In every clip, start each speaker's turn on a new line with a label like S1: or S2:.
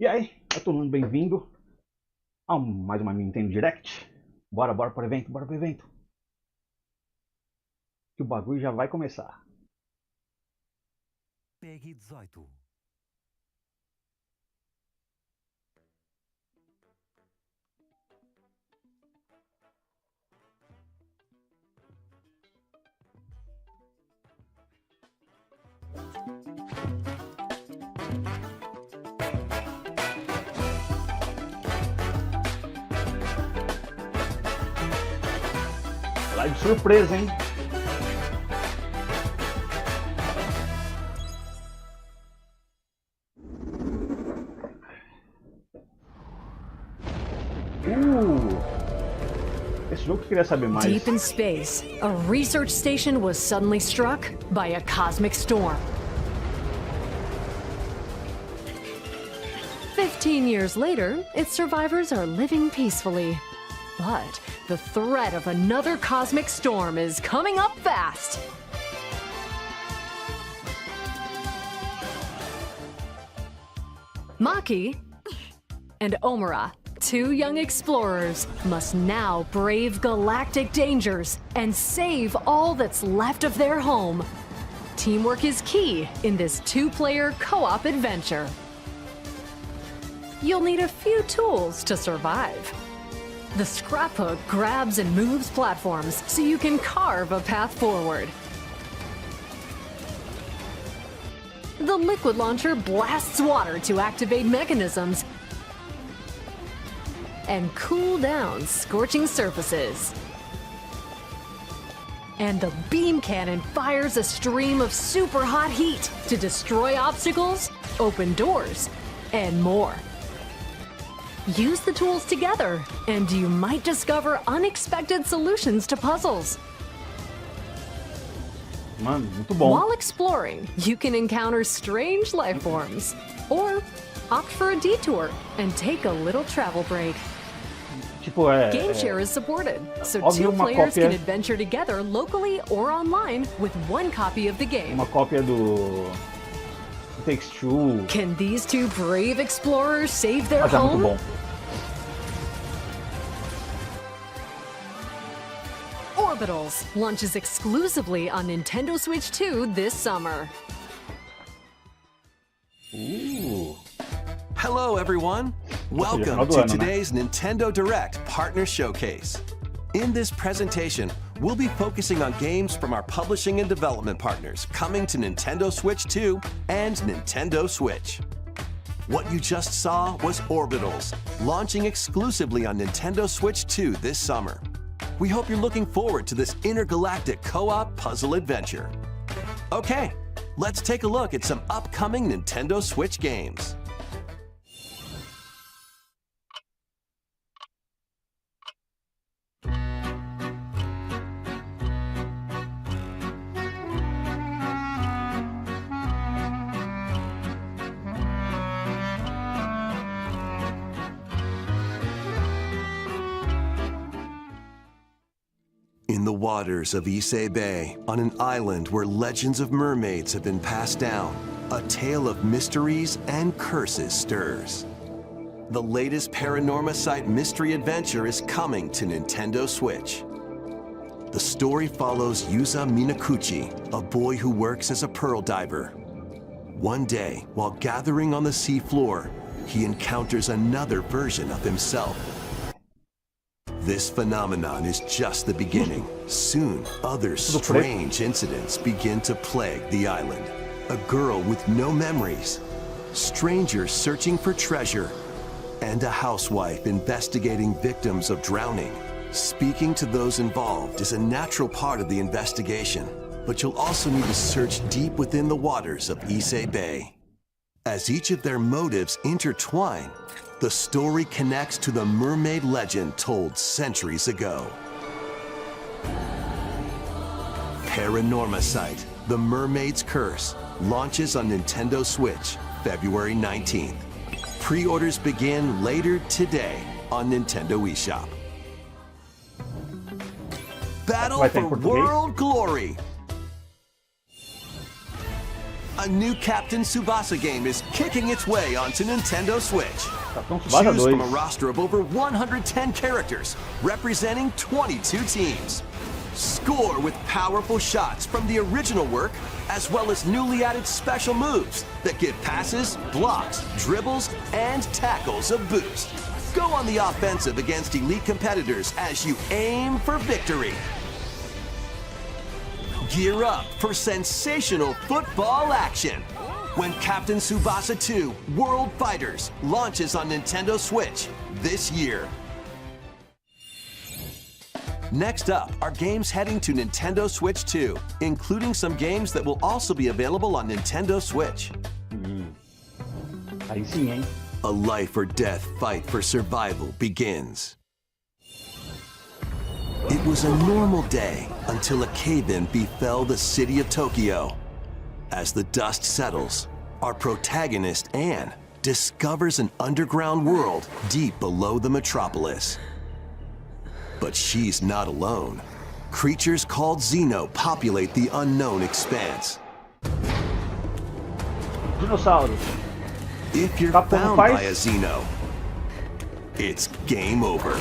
S1: E aí, é todo mundo bem-vindo a mais uma Nintendo Direct. Bora pro evento, bora pro evento. Que o bagulho já vai começar.
S2: Pegue 18.
S1: Live surpresa, hein? Esse jogo que eu queria saber mais.
S3: Deep in space, a research station was suddenly struck by a cosmic storm. 15 years later, its survivors are living peacefully. But the threat of another cosmic storm is coming up fast. Maki and Omura, two young explorers, must now brave galactic dangers and save all that's left of their home. Teamwork is key in this two-player co-op adventure. You'll need a few tools to survive. The scraphook grabs and moves platforms so you can carve a path forward. The liquid launcher blasts water to activate mechanisms and cool down scorching surfaces. And the beam cannon fires a stream of super hot heat to destroy obstacles, open doors, and more. Use the tools together, and you might discover unexpected solutions to puzzles.
S1: Mano, muito bom.
S3: While exploring, you can encounter strange life forms, or opt for a detour and take a little travel break.
S1: Tipo,
S3: Game share is supported, so
S1: óbvio,
S3: two players can adventure together locally or online with one copy of the game.
S1: Uma cópia do Takes Two.
S3: Can these two brave explorers save their
S1: Mas é muito
S3: home?
S1: bom.
S3: Orbitals launches exclusively on Nintendo Switch 2 this summer.
S2: Hello, everyone. Welcome to today's Nintendo Direct Partner Showcase. In this presentation, we'll be focusing on games from our publishing and development partners coming to Nintendo Switch 2 and Nintendo Switch. What you just saw was Orbitals, launching exclusively on Nintendo Switch 2 this summer. We hope you're looking forward to this intergalactic co-op puzzle adventure. Okay, let's take a look at some upcoming Nintendo Switch games. In the waters of Issei Bay, on an island where legends of mermaids have been passed down, a tale of mysteries and curses stirs. The latest Paranorma Site mystery adventure is coming to Nintendo Switch. The story follows Yuza Minakuchi, a boy who works as a pearl diver. One day, while gathering on the seafloor, he encounters another version of himself. This phenomenon is just the beginning. Soon, other strange incidents begin to plague the island. A girl with no memories, strangers searching for treasure, and a housewife investigating victims of drowning. Speaking to those involved is a natural part of the investigation, but you'll also need to search deep within the waters of Issei Bay. As each of their motives intertwine, the story connects to the mermaid legend told centuries ago. Paranorma Site, The Mermaid's Curse, launches on Nintendo Switch, February 19th. Pre-orders begin later today on Nintendo eShop. Battle for World Glory! A new Captain Tsubasa game is kicking its way onto Nintendo Switch.
S1: Capitão Tsubasa
S2: Choose
S1: 2.
S2: from a roster of over 110 characters, representing 22 teams. Score with powerful shots from the original work, as well as newly added special moves that give passes, blocks, dribbles, and tackles a boost. Go on the offensive against elite competitors as you aim for victory. Gear up for sensational football action when Captain Tsubasa 2 World Fighters launches on Nintendo Switch this year. Next up are games heading to Nintendo Switch 2, including some games that will also be available on Nintendo Switch.
S1: Aí sim, hein?
S2: A life or death fight for survival begins. It was a normal day until a cave-in befell the city of Tokyo. As the dust settles, our protagonist, Anne, discovers an underground world deep below the metropolis. But she's not alone. Creatures called Xeno populate the unknown expanse.
S1: Dinossauros.
S2: If you're
S1: Capcom
S2: found
S1: faz?
S2: by a Xeno, it's game over.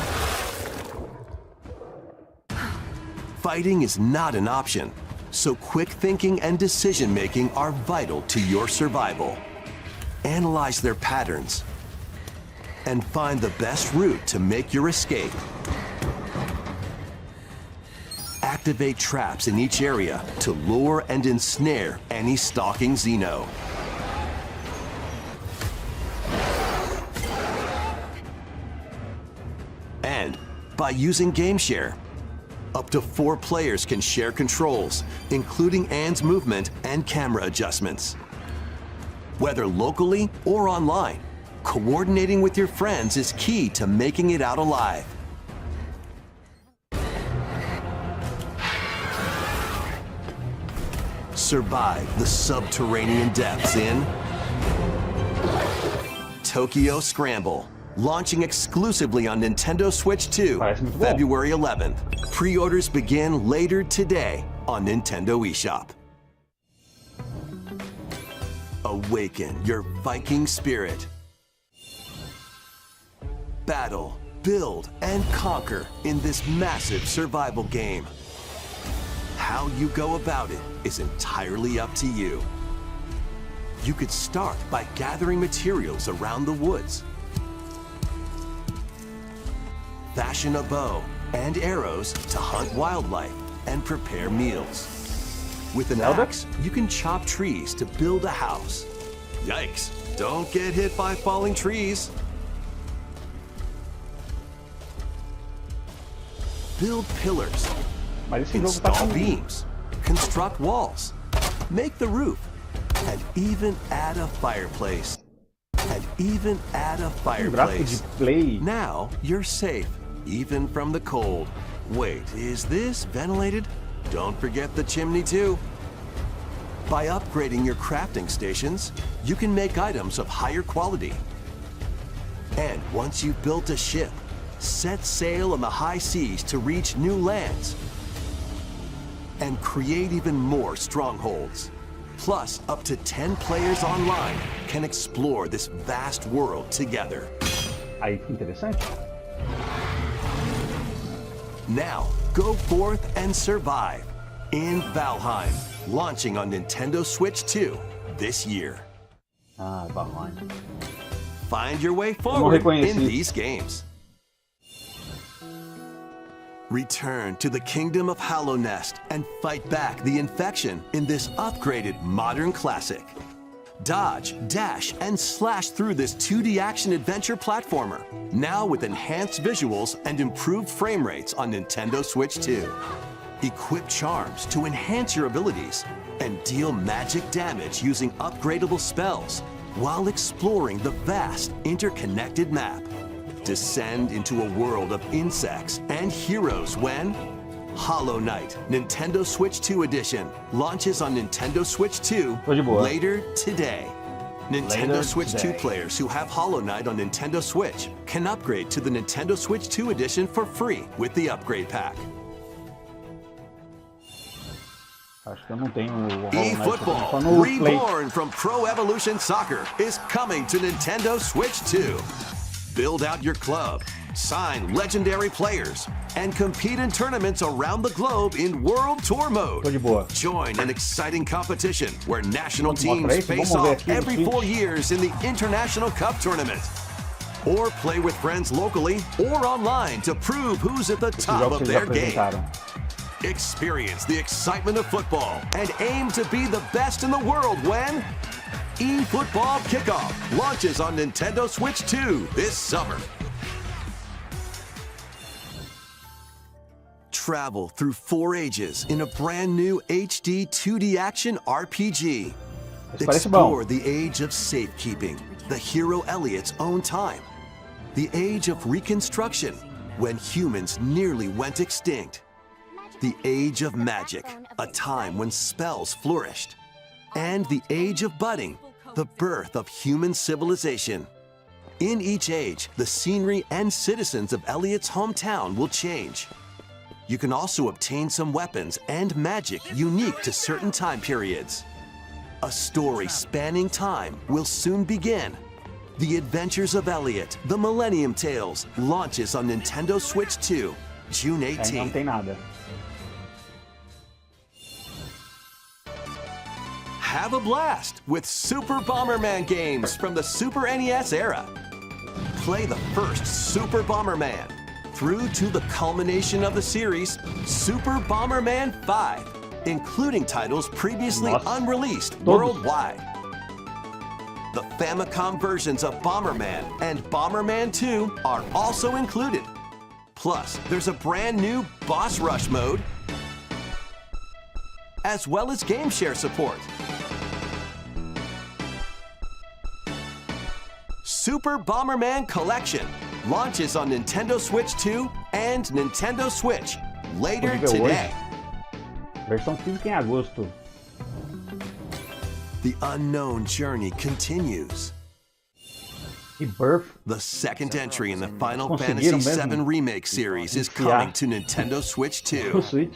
S2: Fighting is not an option, so quick thinking and decision-making are vital to your survival. Analyze their patterns and find the best route to make your escape. Activate traps in each area to lure and ensnare any stalking Xeno. And by using GameShare, up to 4 players can share controls, including Anne's movement and camera adjustments. Whether locally or online, coordinating with your friends is key to making it out alive. Survive the subterranean depths in Tokyo Scramble, launching exclusively on Nintendo Switch 2,
S1: Parece muito bom.
S2: February 11th. Pre-orders begin later today on Nintendo eShop. Awaken your Viking spirit. Battle, build, and conquer in this massive survival game. How you go about it is entirely up to you. You could start by gathering materials around the woods. Fashion a bow and arrows to hunt wildlife and prepare meals. With an
S1: Zelda?
S2: axe, you can chop trees to build a house. Yikes, don't get hit by falling trees. Build pillars,
S1: Mas esse jogo tá
S2: install
S1: com...
S2: beams, construct walls, make the roof, and even add a fireplace.
S1: Gráfico de play.
S2: Now you're safe, even from the cold. Wait, is this ventilated? Don't forget the chimney too. By upgrading your crafting stations, you can make items of higher quality. And once you've built a ship, set sail on the high seas to reach new lands and create even more strongholds. Plus, up to 10 players online can explore this vast world together.
S1: Aí que interessante.
S2: Now, go forth and survive in Valheim, launching on Nintendo Switch 2 this year.
S1: Ah, Valheim.
S2: Find your way forward
S1: reconheci.
S2: in these games. Return to the kingdom of Hallownest and fight back the infection in this upgraded modern classic. Dodge, dash, and slash through this 2D action adventure platformer, now with enhanced visuals and improved frame rates on Nintendo Switch 2. Equip charms to enhance your abilities and deal magic damage using upgradable spells while exploring the vast interconnected map. Descend into a world of insects and heroes when Hollow Knight Nintendo Switch 2 Edition launches on Nintendo Switch 2
S1: Tô de boa.
S2: later today. Nintendo
S1: Later
S2: Switch 2
S1: today.
S2: players who have Hollow Knight on Nintendo Switch can upgrade to the Nintendo Switch 2 Edition for free with the upgrade pack.
S1: Acho que eu não tenho o Hollow Knight,
S2: eFootball,
S1: só no Play.
S2: reborn from Pro Evolution Soccer, is coming to Nintendo Switch 2. Build out your club, sign legendary players, and compete in tournaments around the globe in World Tour mode.
S1: Tô de boa.
S2: Join an exciting competition where national teams
S1: Vamos
S2: face
S1: ver
S2: off
S1: aqui no
S2: every
S1: Switch.
S2: 4 years in the International Cup Tournament. Or play with friends locally or online to prove who's at the
S1: Esses
S2: top
S1: jogos
S2: of
S1: que
S2: their
S1: eles
S2: game.
S1: apresentaram.
S2: Experience the excitement of football and aim to be the best in the world when eFootball Kickoff launches on Nintendo Switch 2 this summer. Travel through 4 ages in a brand new HD 2D action RPG.
S1: Esse parece bom.
S2: Explore the age of safekeeping, the hero Elliot's own time. The age of reconstruction, when humans nearly went extinct. The age of magic, a time when spells flourished. And the age of budding, the birth of human civilization. In each age, the scenery and citizens of Elliot's hometown will change. You can also obtain some weapons and magic unique to certain time periods. A story spanning time will soon begin. The Adventures of Elliot, The Millennium Tales, launches on Nintendo Switch 2, June
S1: Aí não
S2: 18.
S1: tem nada.
S2: Have a blast with Super Bomberman games from the Super NES era. Play the first Super Bomberman through to the culmination of the series, Super Bomberman 5, including titles previously
S1: Nossa.
S2: unreleased
S1: Todos.
S2: worldwide. The Famicom versions of Bomberman and Bomberman 2 are also included. Plus, there's a brand new Boss Rush mode, as well as game share support. Super Bomberman Collection launches on Nintendo Switch 2 and Nintendo Switch later
S1: Disponível
S2: today.
S1: hoje. Versão física em agosto.
S2: The unknown journey continues.
S1: Rebirth.
S2: The second entry in the Final
S1: Conseguiram
S2: Fantasy
S1: mesmo
S2: VII Remake series is
S1: enfiar
S2: coming to Nintendo Switch
S1: No
S2: 2.
S1: Switch.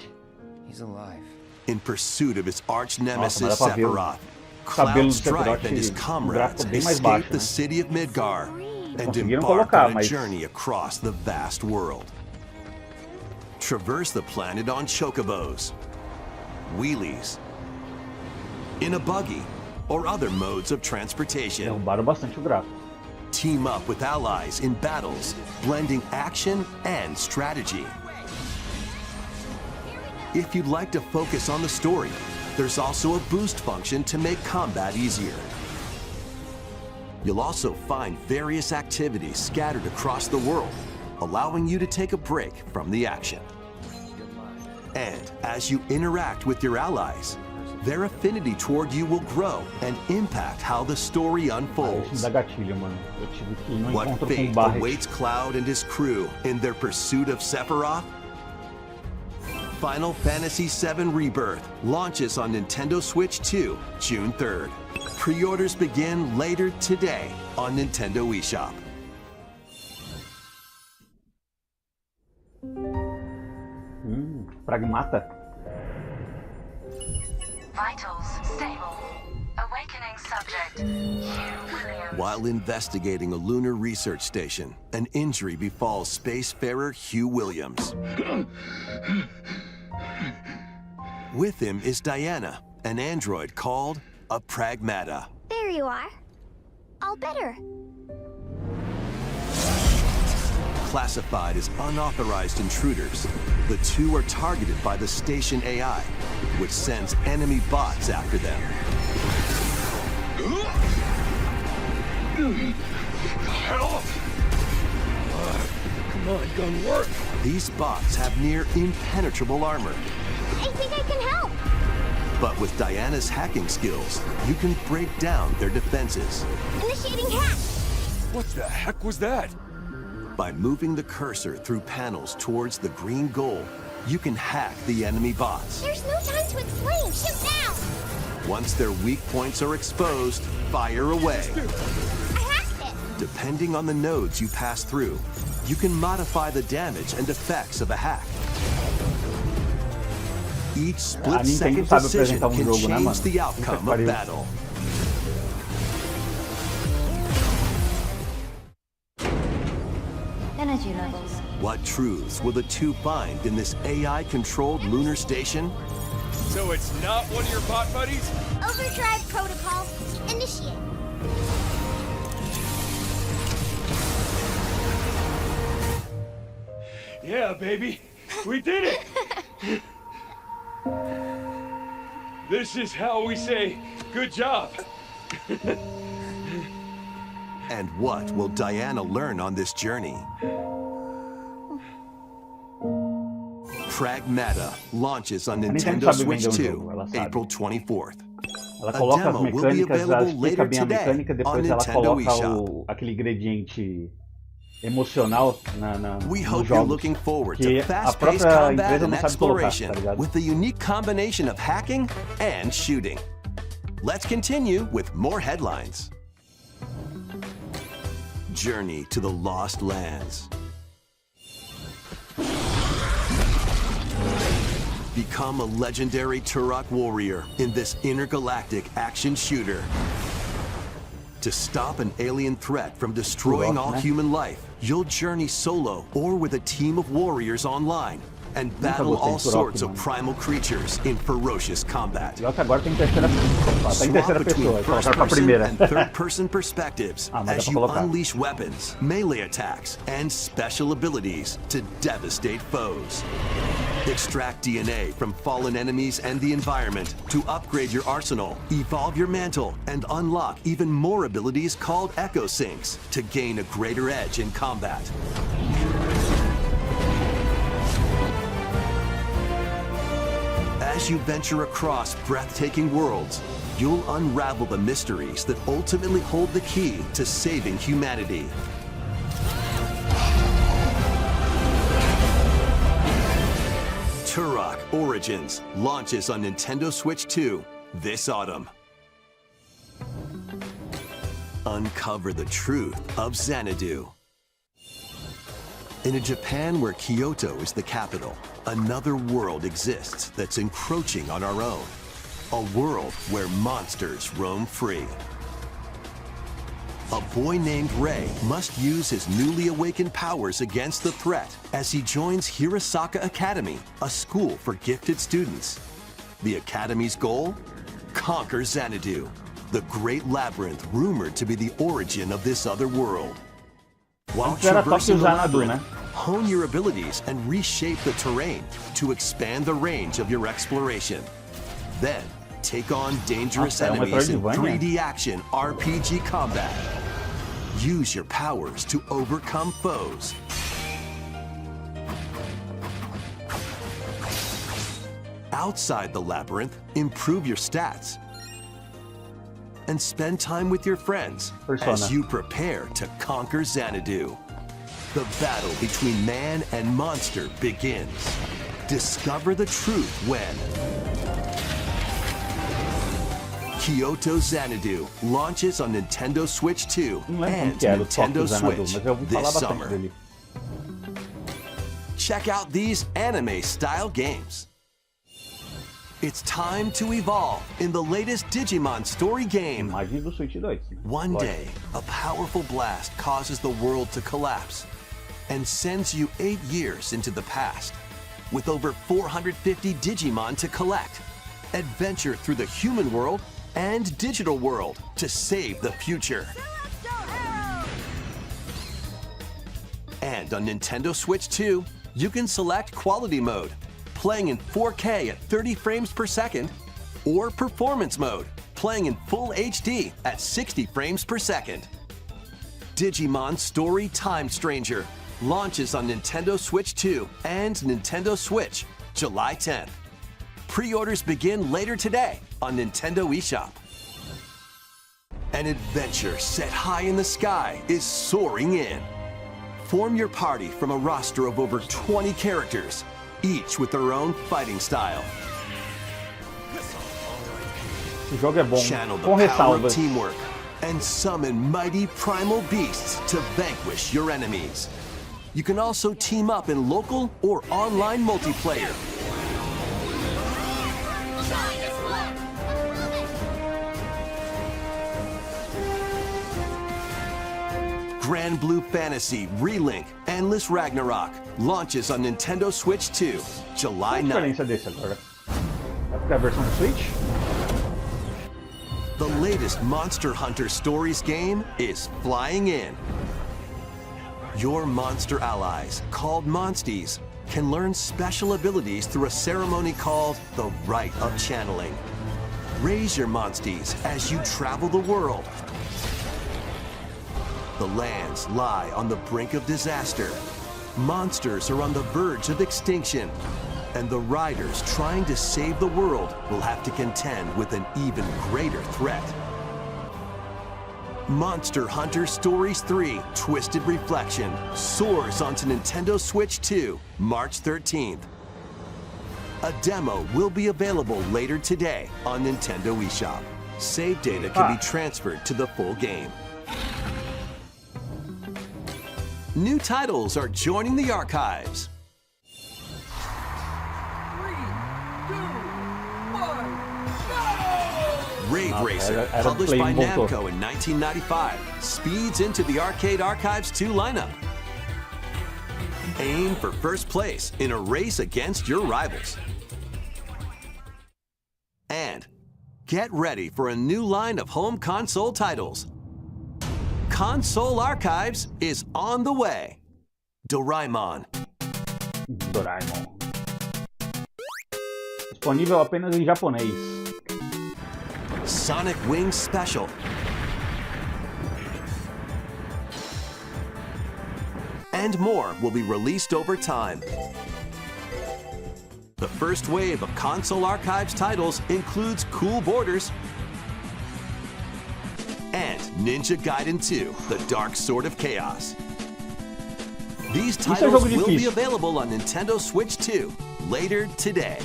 S4: He's alive.
S2: In pursuit of his arch
S1: Nossa,
S2: nemesis
S1: mas dá pra ver o
S2: Sephiroth,
S1: cabelo
S2: Cloud
S1: do
S2: Strife
S1: Sephiroth
S2: and his
S1: um
S2: comrades
S1: gráfico bem mais
S2: escape
S1: baixo,
S2: the
S1: né?
S2: city of Midgar and
S1: Conseguiram
S2: embark
S1: colocar,
S2: on a
S1: mas-
S2: journey across the vast world. Traverse the planet on chocobos, wheelies, in a buggy, or other modes of transportation.
S1: Derrubaram bastante o gráfico.
S2: Team up with allies in battles, blending action and strategy. If you'd like to focus on the story, there's also a boost function to make combat easier. You'll also find various activities scattered across the world, allowing you to take a break from the action. And as you interact with your allies, their affinity toward you will grow and impact how the story
S1: Isso me
S2: unfolds.
S1: dá gatilho, mano. Eu tive que ir no
S2: What
S1: encontro com
S2: fate
S1: o Barret.
S2: awaits Cloud and his crew in their pursuit of Sephiroth? Final Fantasy VII Rebirth launches on Nintendo Switch 2, June 3rd. Pre-orders begin later today on Nintendo eShop.
S1: Pragmata.
S5: Vitals stable. Awakening subject, Hugh Williams.
S2: While investigating a lunar research station, an injury befalls spacefarer Hugh Williams. With him is Diana, an android called a Pragmata.
S6: There you are. All better.
S2: Classified as unauthorized intruders, the two are targeted by the station AI, which sends enemy bots after them.
S4: Come on, gun work.
S2: These bots have near impenetrable armor,
S6: I think I can help.
S2: but with Diana's hacking skills, you can break down their defenses.
S6: Initiating hack.
S4: What the heck was that?
S2: By moving the cursor through panels towards the green goal, you can hack the enemy bots.
S6: There's no time to explain. Shoot now.
S2: Once their weak points are exposed, fire away.
S6: I hacked it.
S2: Depending on the nodes you pass through, you can modify the damage and effects of a hack. Each
S1: A
S2: split-second
S1: Nintendo sabe
S2: decision
S1: apresentar
S2: can
S1: jogo, né,
S2: change
S1: mano?
S2: the
S1: Puta
S2: outcome
S1: que
S2: of
S1: pariu.
S2: battle.
S6: Energy levels.
S2: What truths will the two find in this AI-controlled lunar station?
S4: So it's not one of your bot buddies?
S6: Overdrive protocol. Initiate.
S4: Yeah, baby. We did it! This is how we say, good job.
S2: And what will Diana learn on this journey? Pragmata launches on
S1: Nintendo
S2: Nintendo
S1: sabe
S2: Switch
S1: vender
S2: 2,
S1: jogo, ela sabe.
S2: April 24th.
S1: Ela
S2: A
S1: coloca as
S2: demo will be
S1: mecânicas, ela
S2: available
S1: explica
S2: later
S1: bem a
S2: today
S1: mecânica,
S2: on
S1: depois ela
S2: Nintendo
S1: coloca
S2: eShop.
S1: aquele ingrediente emocional
S2: We
S1: nos
S2: hope you're
S1: jogos
S2: looking forward
S1: que
S2: to
S1: a
S2: fast-paced
S1: própria
S2: combat
S1: empresa
S2: and
S1: não sabe colocar,
S2: exploration
S1: tá ligado?
S2: with the unique combination of hacking and shooting. Let's continue with more headlines. Journey to the Lost Lands. Become a legendary Turok warrior in this intergalactic action shooter. To stop an alien threat from destroying all human life, you'll journey solo or with a team of warriors online and battle all sorts of primal creatures in ferocious combat.
S1: Pior que agora tem terceira, tá em
S2: Swap
S1: terceira
S2: between
S1: pessoa, colocar pra
S2: first-person
S1: primeira.
S2: and third-person perspectives
S1: Ah, mas
S2: as
S1: dá pra
S2: you
S1: colocar.
S2: unleash weapons, melee attacks, and special abilities to devastate foes. Extract DNA from fallen enemies and the environment to upgrade your arsenal, evolve your mantle, and unlock even more abilities called Echo Syncs to gain a greater edge in combat. As you venture across breathtaking worlds, you'll unravel the mysteries that ultimately hold the key to saving humanity. Turok Origins launches on Nintendo Switch 2 this autumn. Uncover the truth of Xanadu. In a Japan where Kyoto is the capital, another world exists that's encroaching on our own. A world where monsters roam free. A boy named Rei must use his newly awakened powers against the threat as he joins Hirosaka Academy, a school for gifted students. The Academy's goal? Conquer Xanadu, the great labyrinth rumored to be the origin of this other world. While
S1: Antes era top
S2: traversing the
S1: Xanadu,
S2: labyrinth,
S1: né?
S2: hone your abilities and reshape the terrain to expand the range of your exploration. Then, take on dangerous
S1: Nossa, é uma
S2: enemies in
S1: Metroidvania.
S2: 3D action RPG combat. Use your powers to overcome foes. Outside the labyrinth, improve your stats. And spend time with your friends
S1: Persona.
S2: as you prepare to conquer Xanadu. The battle between man and monster begins. Discover the truth when Kyoto Xanadu launches on Nintendo Switch 2
S1: Não lembro como
S2: and
S1: que era o top
S2: Nintendo
S1: Xanadu,
S2: Switch
S1: mas eu ouvi falar
S2: this
S1: bastante
S2: summer.
S1: dele.
S2: Check out these anime-style games. It's time to evolve in the latest Digimon story game.
S1: Imagem do Switch 2. né?
S2: One
S1: Lógico.
S2: day, a powerful blast causes the world to collapse and sends you 8 years into the past. With over 450 Digimon to collect, adventure through the human world and digital world to save the future. And on Nintendo Switch 2, you can select Quality Mode, playing in 4K at 30 frames per second, or Performance Mode, playing in full HD at 60 frames per second. Digimon Story Time Stranger launches on Nintendo Switch 2 and Nintendo Switch July 10th. Pre-orders begin later today on Nintendo eShop. An adventure set high in the sky is soaring in. Form your party from a roster of over 20 characters, each with their own fighting style.
S1: O jogo é bom,
S2: Channel the
S1: com
S2: power of
S1: ressalvas.
S2: teamwork and summon mighty primal beasts to vanquish your enemies. You can also team up in local or online multiplayer. Grand Blue Fantasy Relink Endless Ragnarok launches on Nintendo Switch 2, July
S1: Qual a
S2: 9th.
S1: diferença desse agora? É porque é a versão do Switch?
S2: The latest Monster Hunter Stories game is flying in. Your monster allies, called Monsties, can learn special abilities through a ceremony called the Rite of Channeling. Raise your Monsties as you travel the world. The lands lie on the brink of disaster. Monsters are on the verge of extinction. And the riders trying to save the world will have to contend with an even greater threat. Monster Hunter Stories 3 Twisted Reflection soars onto Nintendo Switch 2, March 13th. A demo will be available later today on Nintendo eShop. Save data can be transferred to the full game. New titles are joining the archives. Rave Racer, published by Namco in 1995, speeds into the Arcade Archives 2 lineup. Aim for first place in a race against your rivals. And get ready for a new line of home console titles. Console Archives is on the way. Doraemon.
S1: Doraemon. Disponível apenas em japonês.
S2: Sonic Wings Special. And more will be released over time. The first wave of Console Archives titles includes Cool Borders and Ninja Gaiden 2, The Dark Sword of Chaos. These titles will be available on Nintendo Switch 2 later today.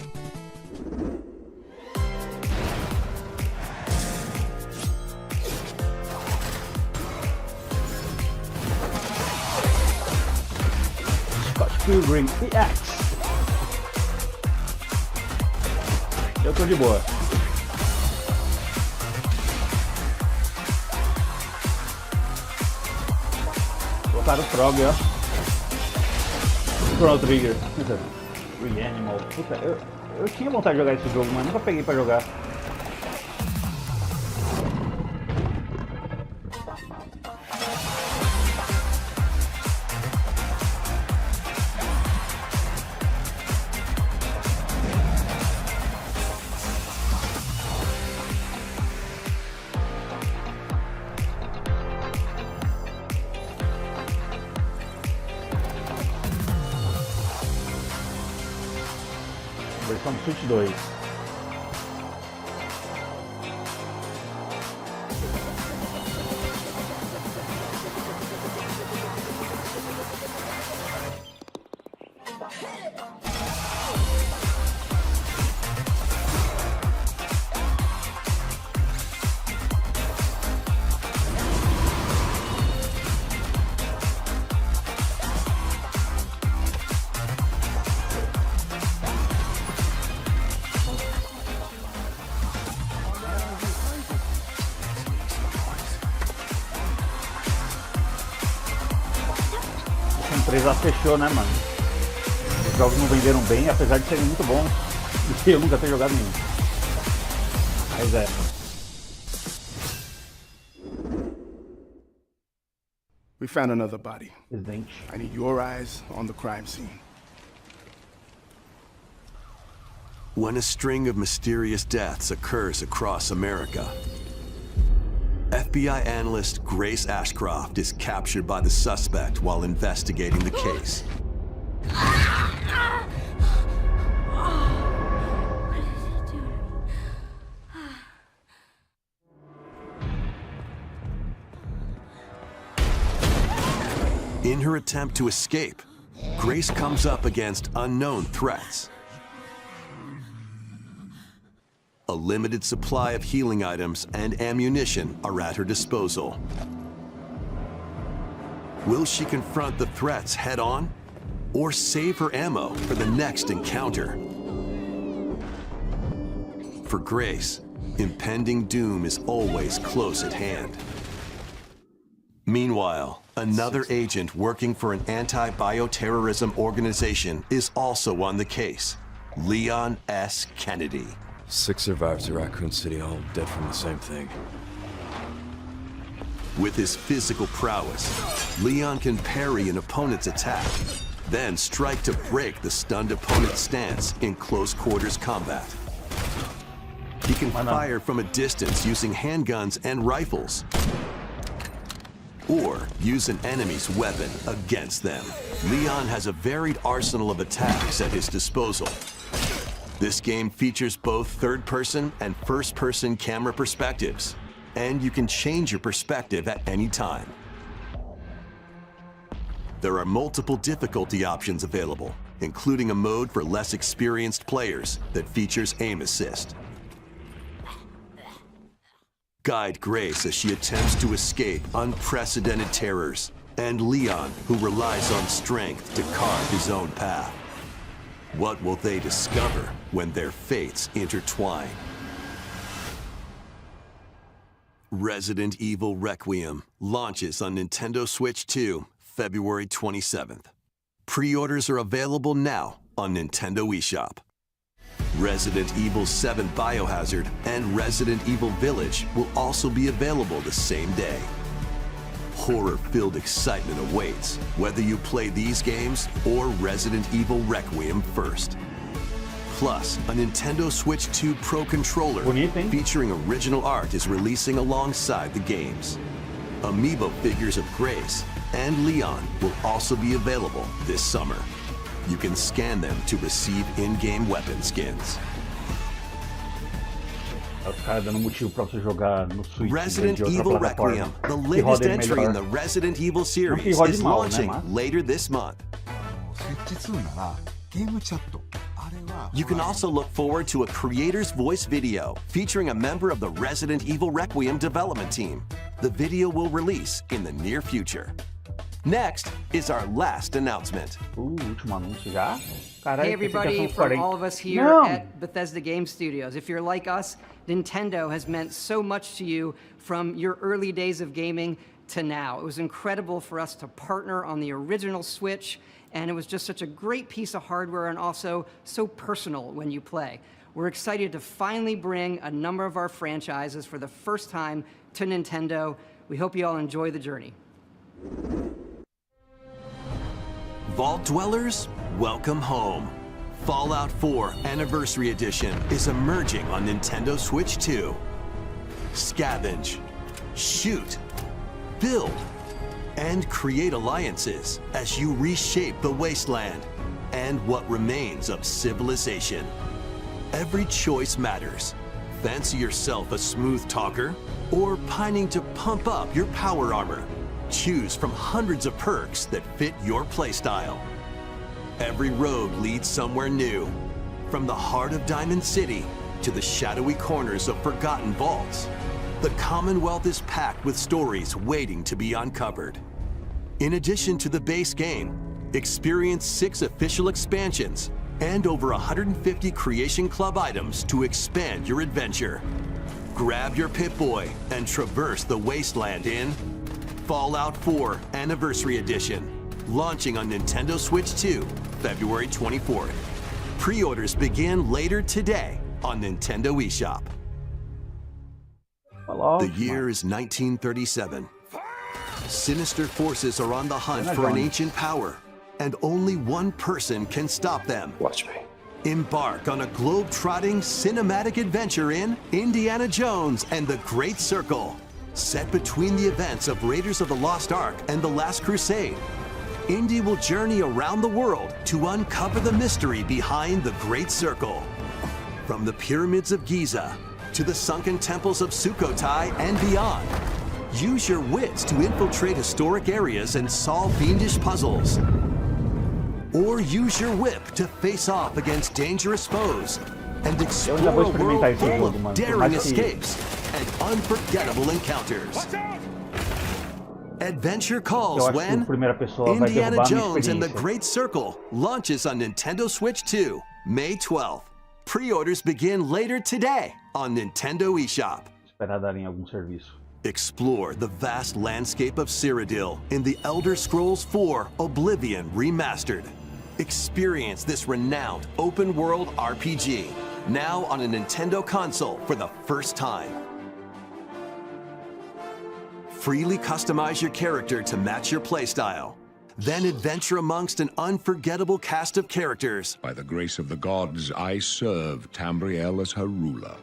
S1: Pilgrim EX. Eu tô de boa. Colocaram o Frog, ó. Chrono Trigger. Reanimal. Puta, eu tinha vontade de jogar esse jogo, mas nunca peguei pra jogar. Versão do Switch 2. A empresa fechou, né, mano? Os jogos não venderam bem, apesar de serem muito bons. E eu nunca ter jogado nenhum. Mas é.
S7: We found another body.
S1: Resident.
S7: I need your eyes on the crime scene.
S2: When a string of mysterious deaths occurs across America, FBI analyst Grace Ashcroft is captured by the suspect while investigating the case. In her attempt to escape, Grace comes up against unknown threats. A limited supply of healing items and ammunition are at her disposal. Will she confront the threats head-on, or save her ammo for the next encounter? For Grace, impending doom is always close at hand. Meanwhile, another agent working for an anti-bioterrorism organization is also on the case, Leon S. Kennedy.
S8: 6 survivors of Raccoon City, all dead from the same thing.
S2: With his physical prowess, Leon can parry an opponent's attack, then strike to break the stunned opponent's stance in close quarters combat. He can fire from a distance using handguns and rifles, or use an enemy's weapon against them. Leon has a varied arsenal of attacks at his disposal. This game features both third-person and first-person camera perspectives, and you can change your perspective at any time. There are multiple difficulty options available, including a mode for less experienced players that features aim assist. Guide Grace as she attempts to escape unprecedented terrors, and Leon, who relies on strength to carve his own path. What will they discover when their fates intertwine? Resident Evil Requiem launches on Nintendo Switch 2, February 27th. Pre-orders are available now on Nintendo eShop. Resident Evil 7 Biohazard and Resident Evil Village will also be available the same day. Horror-filled excitement awaits, whether you play these games or Resident Evil Requiem first. Plus, a Nintendo Switch 2 Pro controller featuring original art is releasing alongside the games. Amiibo figures of Grace and Leon will also be available this summer. You can scan them to receive in-game weapon skins. Resident Evil Requiem, the latest entry in the Resident Evil series, is launching later this month. You can also look forward to a creator's voice video featuring a member of the Resident Evil Requiem development team. The video will release in the near future. Next is our last announcement.
S9: Hey everybody, from all of us here at Bethesda Game Studios. If you're like us, Nintendo has meant so much to you from your early days of gaming to now. It was incredible for us to partner on the original Switch, and it was just such a great piece of hardware and also so personal when you play. We're excited to finally bring a number of our franchises for the first time to Nintendo. We hope you all enjoy the journey.
S2: Vault Dwellers, welcome home. Fallout 4 Anniversary Edition is emerging on Nintendo Switch 2. Scavenge, shoot, build, and create alliances as you reshape the wasteland and what remains of civilization. Every choice matters. Fancy yourself a smooth talker or pining to pump up your power armor? Choose from hundreds of perks that fit your playstyle. Every road leads somewhere new, from the heart of Diamond City to the shadowy corners of forgotten vaults. The Commonwealth is packed with stories waiting to be uncovered. In addition to the base game, experience 6 official expansions and over 150 Creation Club items to expand your adventure. Grab your Pip-Boy and traverse the wasteland in Fallout 4 Anniversary Edition, launching on Nintendo Switch 2, February 24th. Pre-orders begin later today on Nintendo eShop. The year is 1937. Sinister forces are on the hunt for an ancient power, and only one person can stop them.
S8: Watch me.
S2: Embark on a globe-trotting cinematic adventure in Indiana Jones and the Great Circle. Set between the events of Raiders of the Lost Ark and The Last Crusade, Indy will journey around the world to uncover the mystery behind the Great Circle. From the pyramids of Giza to the sunken temples of Sukhothai and beyond, use your wits to infiltrate historic areas and solve fiendish puzzles. Or use your whip to face off against dangerous foes and explore a world full of daring escapes and unforgettable encounters. Adventure calls when Indiana Jones and the Great Circle launches on Nintendo Switch 2, May 12th. Pre-orders begin later today on Nintendo eShop.
S1: esperar darem algum serviço.
S2: Explore the vast landscape of Cyrodiil in The Elder Scrolls IV: Oblivion Remastered. Experience this renowned open-world RPG, now on a Nintendo console for the first time. Freely customize your character to match your playstyle. Then adventure amongst an unforgettable cast of characters.
S10: By the grace of the gods, I serve Tambriel as her ruler.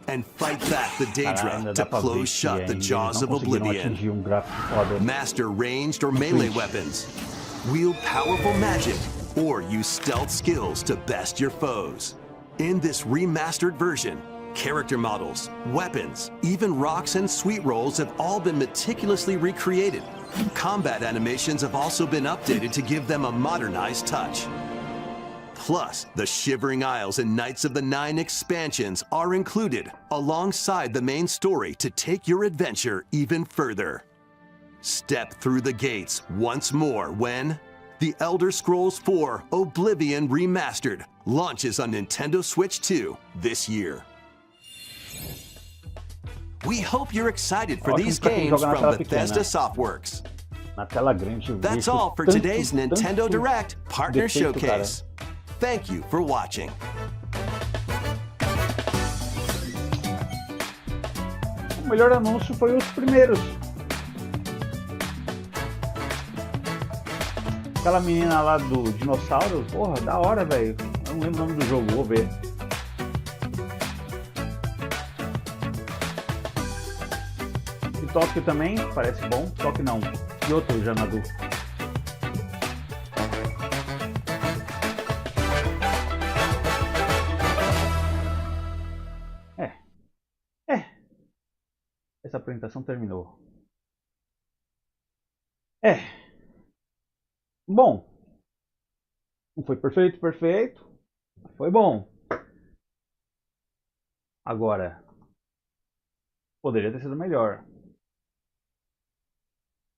S2: And fight back the Daedra to close shut the jaws of Oblivion. Master ranged or melee weapons. Wield powerful magic, or use stealth skills to best your foes. In this remastered version, character models, weapons, even rocks and sweet rolls have all been meticulously recreated. Combat animations have also been updated to give them a modernized touch. Plus, the Shivering Isles and Knights of the Nine expansions are included alongside the main story to take your adventure even further. Step through the gates once more when The Elder Scrolls IV: Oblivion Remastered launches on Nintendo Switch 2 this year. We hope you're excited for these games from Bethesda Softworks. That's all for today's Nintendo Direct Partner Showcase. Thank you for watching.
S1: O melhor anúncio foi os primeiros. Aquela menina lá do dinossauro, porra, da hora, velho. Eu não lembro o nome do jogo, vou ver. E Tóquio também, parece bom. Tóquio não. E outro já na adulto. Essa apresentação terminou. Bom. Não foi perfeito, mas foi bom. Agora, poderia ter sido melhor.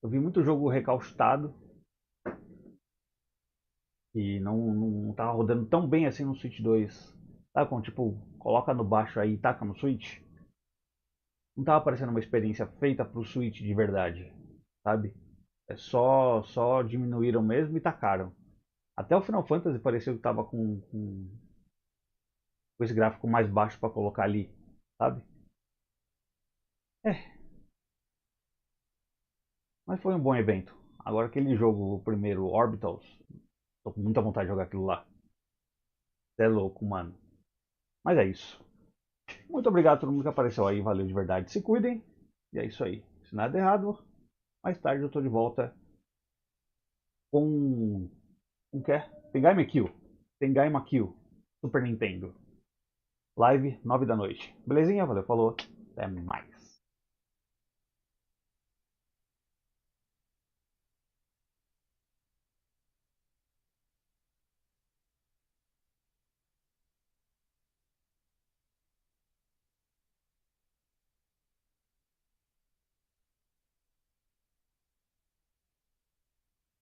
S1: Eu vi muito jogo recalchutado e não tava rodando tão bem assim no Switch 2. Sabe como, tipo, coloca no baixo aí e taca no Switch? Não tava parecendo uma experiência feita pro Switch de verdade, sabe? Só diminuíram mesmo e tacaram. Até o Final Fantasy pareceu que tava com esse gráfico mais baixo para colocar ali, sabe? Mas foi um bom evento. Agora aquele jogo, o primeiro, Orbitals, tô com muita vontade de jogar aquilo lá. É louco, mano. Mas é isso. Muito obrigado a todo mundo que apareceu aí, valeu de verdade. Se cuidem. E é isso aí. Se nada errado, mais tarde eu tô de volta com o que é? Tengai Makio, Super Nintendo. Live 9 da noite. Belezinha? Valeu, falou. Até mais.